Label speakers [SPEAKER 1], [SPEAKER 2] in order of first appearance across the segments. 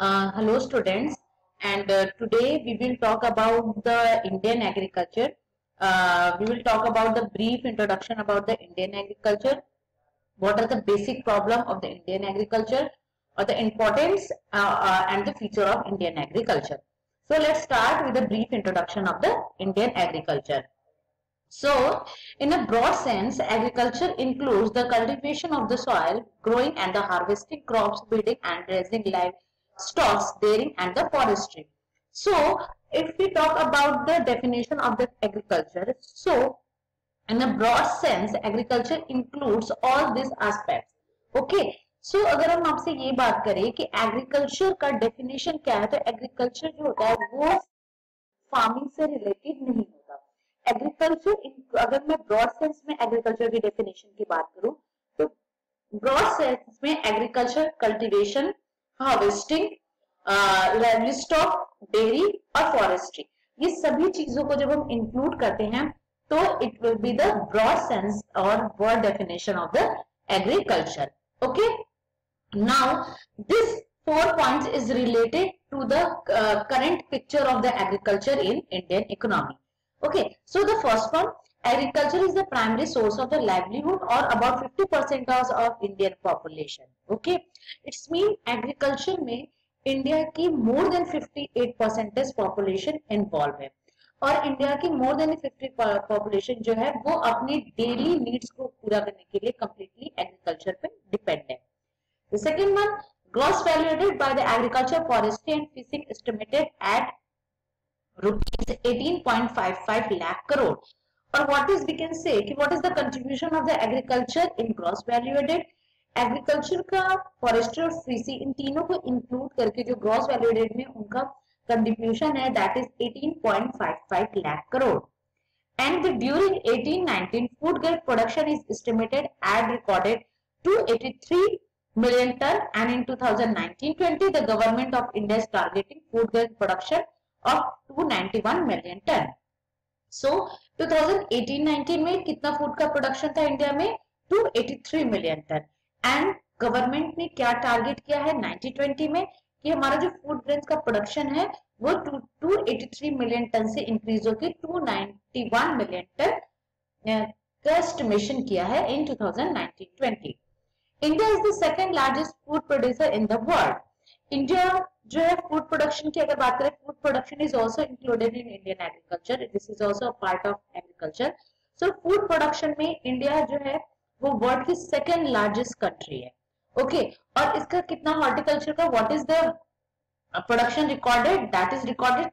[SPEAKER 1] Hello students, and today we will talk about the Indian agriculture. We will talk about the brief introduction about the Indian agriculture. What are the basic problem of the Indian agriculture, or the importance and the future of Indian agriculture. So let's start with a brief introduction of the Indian agriculture. So, in a broad sense, agriculture includes the cultivation of the soil, growing and the harvesting crops, breeding and raising livestock, dairying and the forestry. So, if we talk about the definition of the agriculture, so in a broad sense, agriculture includes all these aspects. Okay. So, अगर हम आपसे ये बात करें कि agriculture का definition क्या है, तो agriculture जो होता है वो फार्मिंग से रिलेटेड नहीं होता. एग्रीकल्चर, अगर मैं ब्रॉड सेंस में एग्रीकल्चर की डेफिनेशन की बात करूं, तो ब्रॉड सेंस में agriculture cultivation, harvesting, livestock, dairy और फॉरेस्ट्री, ये सभी चीजों को जब हम इंक्लूड करते हैं तो it will be the broad sense और word definition of the agriculture. Okay, now this 4 points is related to the current picture of the agriculture in Indian economy. Okay, so the first one, agriculture is the primary source of the livelihood or about 50% of Indian population. Okay, it's mean agriculture में India की more than 58% population involved है, और India की more than 50 population जो है वो अपनी daily needs को पूरा करने के लिए completely agriculture पे depend है. The second one, gross value added by the agriculture, forestry and fishing estimated at rupees 18.55 lakh crore. Or what is, we can say कि what is the contribution of the agriculture in gross value added? Agriculture का, forestry और fishing, इन तीनों को include करके जो gross value added में उनका contribution है, that is 18.55 lakh crore. And during 1819, food grain production is estimated at recorded 283 million ton, and in 2019-20 the government of India is targeting food grain production of 291 million ton. So 2018-19 में कितना food का production था India में? 283 million ton. And government ने क्या target किया है 1920 में कि हमारा जो फूड ग्रेन्स का प्रोडक्शन है वो 283 मिलियन टन से इंक्रीज होकर 291 मिलियन टन का एस्टिमेशन किया है इन 2019-20. India is the second largest food producer in the world. India जो है फूड प्रोडक्शन की अगर बात करें, food production is also included in Indian agriculture, this is also a part of agriculture. So food production में India जो है वो वर्ल्ड की सेकंड लार्जेस्ट कंट्री है. ओके, और इसका कितना हॉर्टिकल्चर का, what is the production recorded, that is recorded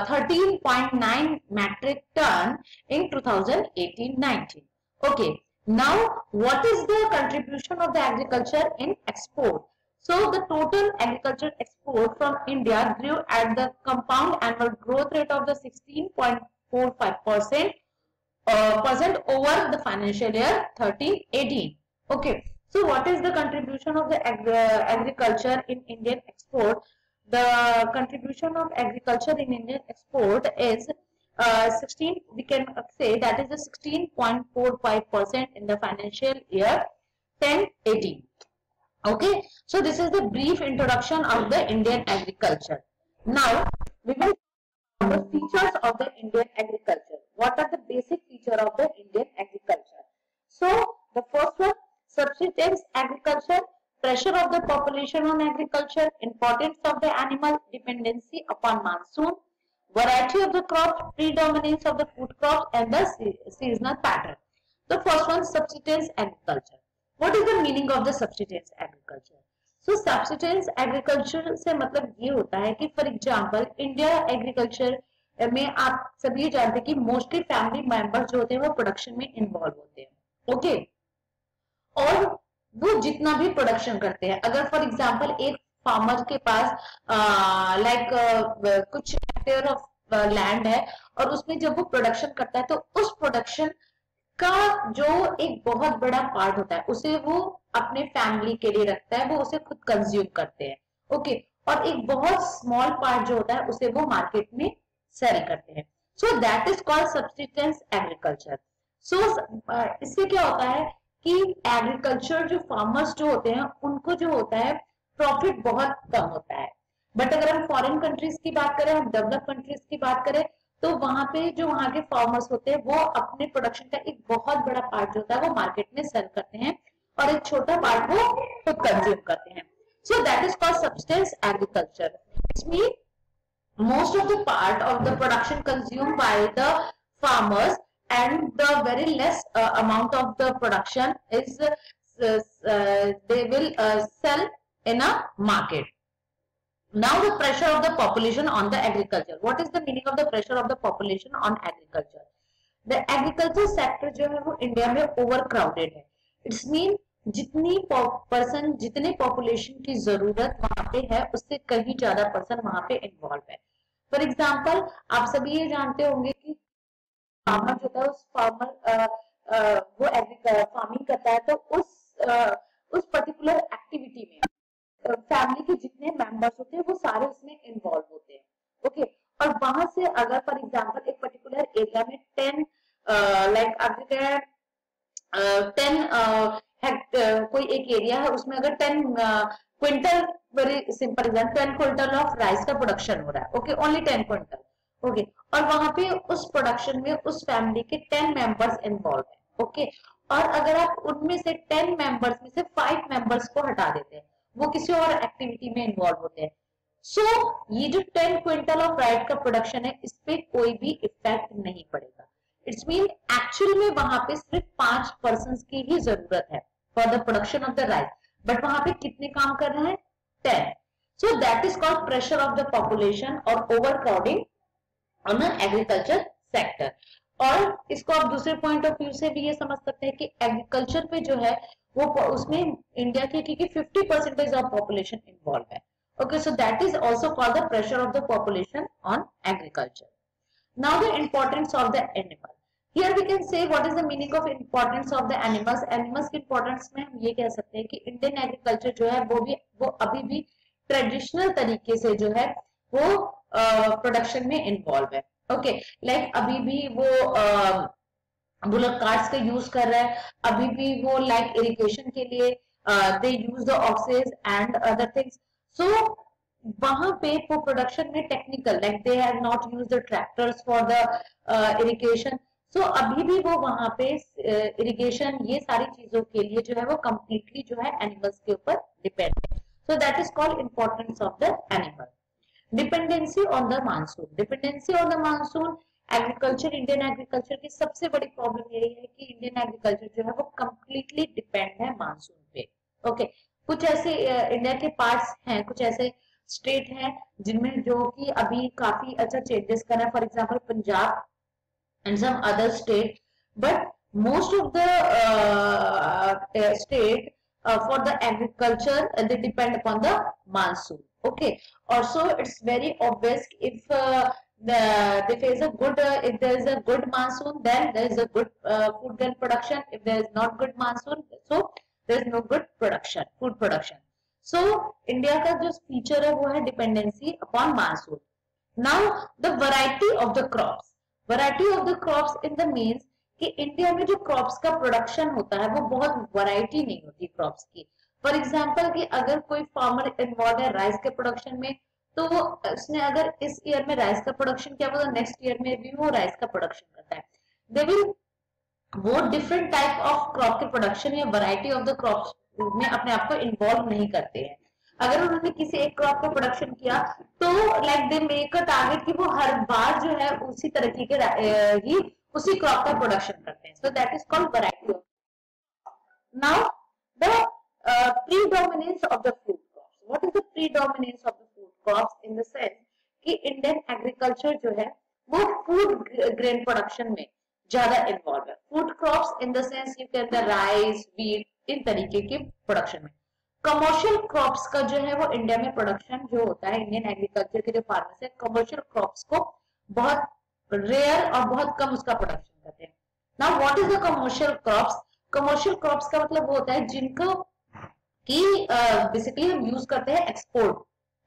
[SPEAKER 1] 13.9 metric ton in 2018-19. Okay, now what is the contribution of the agriculture in export? So the total agriculture export from India grew at the compound annual growth rate of the 16.45% over the financial year 13-18. Okay, so what is the contribution of the agriculture in Indian export? The contribution of agriculture in Indian export is 16, we can say that is the 16.45% in the financial year 10-18. Okay, so this is the brief introduction of the Indian agriculture. Now we will talk about the features of the Indian agriculture. What are the basic features of the Indian agriculture? So the first one, subsistence agriculture, pressure of the population on agriculture, importance of the animal, dependency upon monsoon, variety of the crops, predominance of the food crops and the seasonal pattern. The first one, subsistence agriculture. What is the meaning of the subsistence agriculture? So subsistence agriculture से मतलब ये होता है कि for example India agriculture में आप सभी जानते हैं कि मोस्टली फैमिली मेंबर्स जो होते हैं वो प्रोडक्शन में इन्वॉल्व होते हैं. ओके, और वो जितना भी प्रोडक्शन करते हैं, अगर फॉर एग्जांपल एक फार्मर के पास कुछ हेक्टेयर ऑफ लैंड है और उसमें जब वो प्रोडक्शन करता है तो उस प्रोडक्शन का जो एक बहुत बड़ा पार्ट होता है उसे वो अपने फैमिली के लिए रखता है, वो उसे खुद कंज्यूम करते हैं. ओके, और एक बहुत स्मॉल पार्ट जो होता है उसे वो मार्केट में सेल करते हैं. So that is called subsistence agriculture. So इससे क्या होता है कि एग्रीकल्चर जो फार्मर्स जो होते हैं उनको जो होता है प्रॉफिट बहुत कम होता है। बट अगर हम फॉरेन कंट्रीज की बात करें, हम डेवलप कंट्रीज की बात करें, तो वहां पे जो वहां के फार्मर्स होते हैं वो अपने प्रोडक्शन का एक बहुत बड़ा पार्ट जो होता है वो मार्केट में सेल करते हैं और एक छोटा पार्ट वो खुद कंज्यूम करते हैं। So that is called substance agriculture. It's mean most of the part of the production consumed by the farmers and the very less amount of the production is they will sell in a market. Now the pressure of the population on the agriculture. What is the meaning of the pressure of the population on agriculture? The agriculture sector जो है वो India में overcrowded है। It's mean जितनी person जितने population की जरूरत वहां पे है उससे कहीं ज्यादा पर्सन वहां पे इन्वॉल्व है। फॉर एग्जाम्पल आप सभी ये जानते होंगे कि फार्मर जो था उस फार्मर वो फार्मिंग करता है, तो उस पर्टिकुलर एक्टिविटी में फैमिली के जितने मेंबर्स होते हैं वो सारे उसमें इन्वॉल्व होते हैं। ओके, और वहां से अगर फॉर एग्जाम्पल एक पर्टिकुलर एरिया में 10 लाइक अगर 10 कोई एक एरिया है उसमें अगर 10 quintal, very simple example, 10 quintal of rice का प्रोडक्शन हो रहा है, ओके, ओनली 10 क्विंटल, ओके, और वहां पे उस प्रोडक्शन में उस फैमिली के 10 मेंबर्स इन्वॉल्व है, ओके, और अगर आप उनमें से 10 मेंबर्स में से 5 मेंबर्स को हटा देते हैं, वो किसी और एक्टिविटी में इन्वॉल्व होते हैं, सो ये जो 10 क्विंटल ऑफ राइस का प्रोडक्शन है इस पे कोई भी इफेक्ट नहीं पड़ेगा। इट्स मीन एक्चुअल में वहां पे सिर्फ 5 पर्सन की ही जरूरत है for the production of the rice, but वहां पे कितने काम कर रहे हैं? 10। So that is called pressure of the population और over crowding on agriculture sector. और इसको आप दूसरे पॉइंट ऑफ व्यू से भी ये समझ सकते हैं कि एग्रीकल्चर पे जो है वो उसमें इंडिया की क्योंकि 50% ऑफ पॉपुलेशन इन्वॉल्व है। Okay, so that is also called the pressure of the population on agriculture. Now the importance of the animal. Here we can say what is the meaning of importance of the animals. Animals की importance में हम ये कह सकते हैं कि Indian agriculture जो है वो अभी भी ट्रेडिशनल तरीके से जो है वो प्रोडक्शन में इन्वॉल्व है। ओके, लाइक अभी भी वो बुलक कार्ट्स का यूज कर रहा है, अभी भी वो लाइक इरिगेशन के लिए they use the oxes and other things. So वहां पे वो प्रोडक्शन में technical like they have not use the tractors for the irrigation. So अभी भी वो वहां पे इरिगेशन ये सारी चीजों के लिए जो है वो कंप्लीटली जो है एनिमल्स के ऊपर डिपेंड है। सो that is called importance of the animal. Dependency on the monsoon. Dependency on the monsoon agriculture, Indian agriculture की सबसे बड़ी प्रॉब्लम यही है कि इंडियन एग्रीकल्चर जो है वो कंप्लीटली डिपेंड है मानसून पे। ओके, कुछ ऐसे इंडिया के पार्ट्स हैं, कुछ ऐसे स्टेट है जिनमें जो कि अभी काफी अच्छा चेंजेस कर रहा है, for example Punjab and some other state, but most of the state for the agriculture they depend upon the monsoon. Okay, also it's very obvious if they face a good if there is a good monsoon then there is a good food grain production. If there is not good monsoon, so there is no good production, food production. So India का जो feature है वो है dependency upon monsoon. Now the variety of the crops. Variety of the crops in the means कि India में जो crops का production होता है वो बहुत वैरायटी नहीं होती क्रॉप्स की। फॉर एग्जाम्पल कि अगर कोई फार्मर इन्वॉल्व है राइस के प्रोडक्शन में, तो उसने अगर इस ईयर में राइस का प्रोडक्शन किया वो नेक्स्ट ईयर में भी वो राइस का प्रोडक्शन करता है। दे विल वो डिफरेंट टाइप ऑफ क्रॉप के प्रोडक्शन या वैरायटी ऑफ द क्रॉप्स में अपने आप को इन्वॉल्व नहीं करते हैं। अगर उन्होंने किसी एक क्रॉप का प्रोडक्शन किया तो like they make a target कि वो हर बार जो है उसी तरीके के ही उसी क्रॉप का प्रोडक्शन करते हैं। So that is called variety of. Now the predominance of the food crops. What is the predominance of the food crops in the sense कि इंडियन एग्रीकल्चर जो है वो फूड ग्रेन प्रोडक्शन में ज्यादा involve है। Food crops in the sense you can the rice, wheat, इन तरीके के प्रोडक्शन में। कमर्शियल क्रॉप्स का जो है वो इंडिया में प्रोडक्शन जो होता है, इंडियन एग्रीकल्चर के जो फार्मर्स है कमर्शियल क्रॉप्स को बहुत रेयर और बहुत कम उसका प्रोडक्शन करते हैं। Now what is the commercial crops? Commercial crops का मतलब वो होता है जिनको कि बेसिकली हम यूज करते हैं एक्सपोर्ट,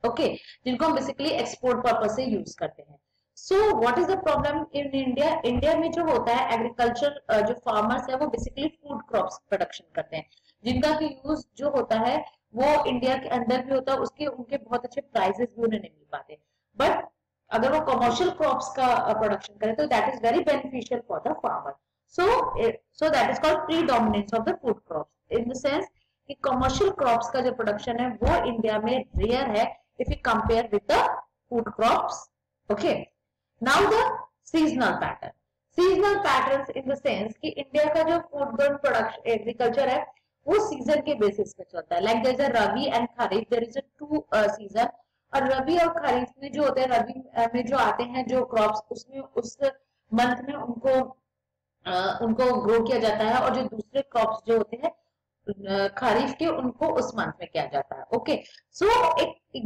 [SPEAKER 1] ओके, जिनको हम बेसिकली एक्सपोर्ट पर्पस से यूज करते हैं। So what is the problem in India? India में जो होता है एग्रीकल्चर जो फार्मर्स है वो बेसिकली फूड क्रॉप्स प्रोडक्शन करते हैं, जिनका की यूज जो होता है वो इंडिया के अंदर भी होता है, उसके उनके बहुत अच्छे प्राइजेस भी उन्हें नहीं मिल पाते। बट अगर वो कमर्शियल क्रॉप्स का प्रोडक्शन करे तो that is very beneficial for the farmer. So that is called predominance of the food crops in the sense कि कमर्शियल क्रॉप्स का जो प्रोडक्शन है वो इंडिया में रेयर है if you compare with the food crops. Okay, now the seasonal pattern. Seasonal patterns in the sense कि India का जो फूड प्रोडक्शन एग्रीकल्चर है वो सीजन के बेसिस पे चलता है। Like there is a rabi and kharif, there is a two season. और रबी और खरीफ में जो होते हैं, रबी में जो आते हैं जो क्रॉप्स, उसमें उस मंथ में उनको ग्रो किया जाता है, और जो दूसरे क्रॉप्स जो होते हैं खरीफ के, उनको उस मंथ में किया जाता है। ओके, सो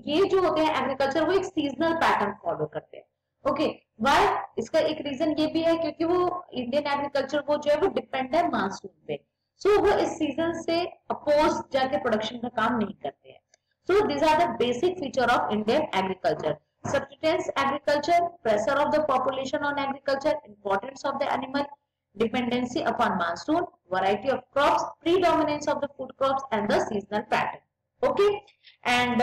[SPEAKER 1] ये जो होते हैं एग्रीकल्चर वो एक सीजनल पैटर्न फॉलो करते हैं। Okay, why? इसका एक रीजन ये भी है क्योंकि वो इंडियन एग्रीकल्चर वो जो है वो डिपेंड है मानसून पे। सो वो इस सीजन से अपोज जाके प्रोडक्शन का काम नहीं करते हैं। सो these are the basic feature of Indian agriculture: subsistence agriculture, pressure of the population on agriculture, importance of the animal, dependency upon monsoon, variety of crops, predominance of the food crops, and the seasonal pattern. Okay, and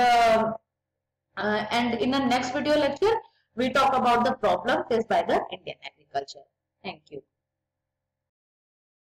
[SPEAKER 1] in the next video lecture we talk about the problem faced by the Indian agriculture. Thank you.